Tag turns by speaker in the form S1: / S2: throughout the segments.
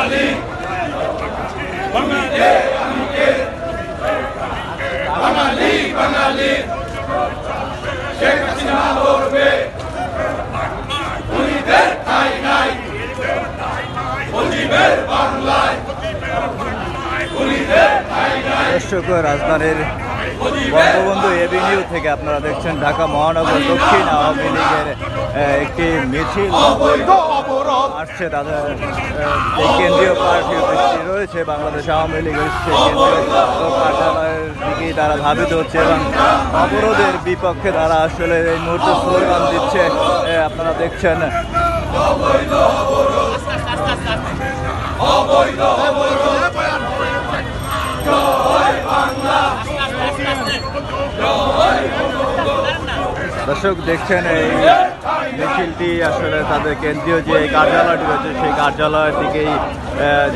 S1: বাঙালি বাঙালি বাঙালি শেখ হাসিনা লড়বে খুনিদের ঠাঁই নাই মুজিবের বাংলায় খুনিদের ঠাঁই নাই।
S2: দর্শক, রাজধানীর বঙ্গবন্ধু এভিনিউ থেকে আপনারা দেখছেন ঢাকা মহানগর দক্ষিণ আওয়ামী লীগের একটি মিছিল আসছে। তাদের যে কেন্দ্রীয় পার্টি রয়েছে বাংলাদেশ আওয়ামী লীগের সেই কেন্দ্রীয় কার্যালয়ের দিকেই তারা ধাবিত হচ্ছে এবং অবরোধের বিপক্ষে তারা আসলে এই মুহূর্তে স্লোগান দিচ্ছে। আপনারা দেখছেন দর্শক দেখছেন এই মিছিলটি আসলে তাদের কেন্দ্রীয় যে কার্যালয়টি রয়েছে সেই কার্যালয়ের দিকেই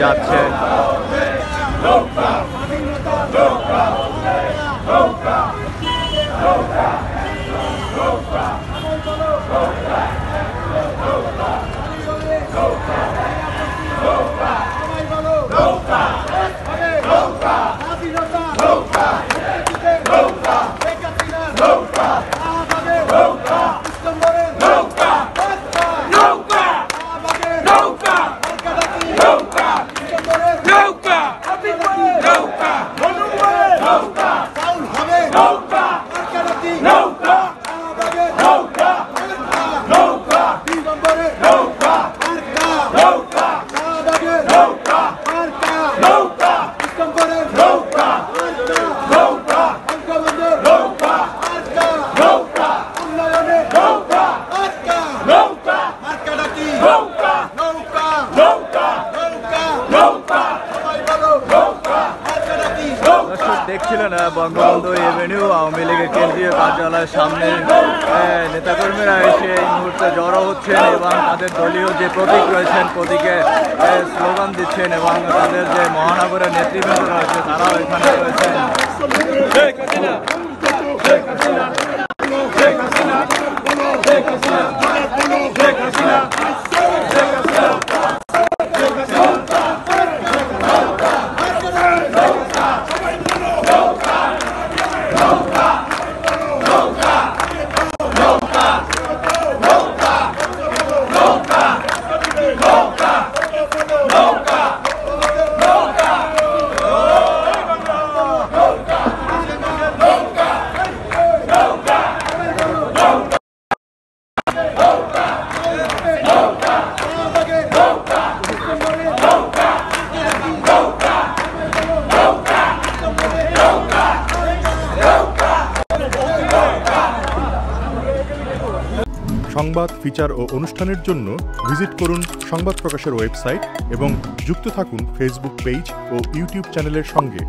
S2: যাচ্ছে। দেখছিলেন বঙ্গবন্ধু এভিনিউ আওয়ামী লীগের কেন্দ্রীয় কার্যালয়ের সামনে নেতাকর্মীরা এসে এই মুহূর্তে জড়ো হচ্ছেন এবং তাদের দলীয় যে প্রতীক রয়েছেন প্রতীকে স্লোগান দিচ্ছেন এবং তাদের যে মহানগরের নেতৃবৃন্দ রয়েছে তারাও এখানে রয়েছেন।
S3: সংবাদ, ফিচার ও অনুষ্ঠানের জন্য ভিজিট করুন সংবাদ প্রকাশের ওয়েবসাইট এবং যুক্ত থাকুন ফেসবুক পেজ ও ইউটিউব চ্যানেলের সঙ্গে।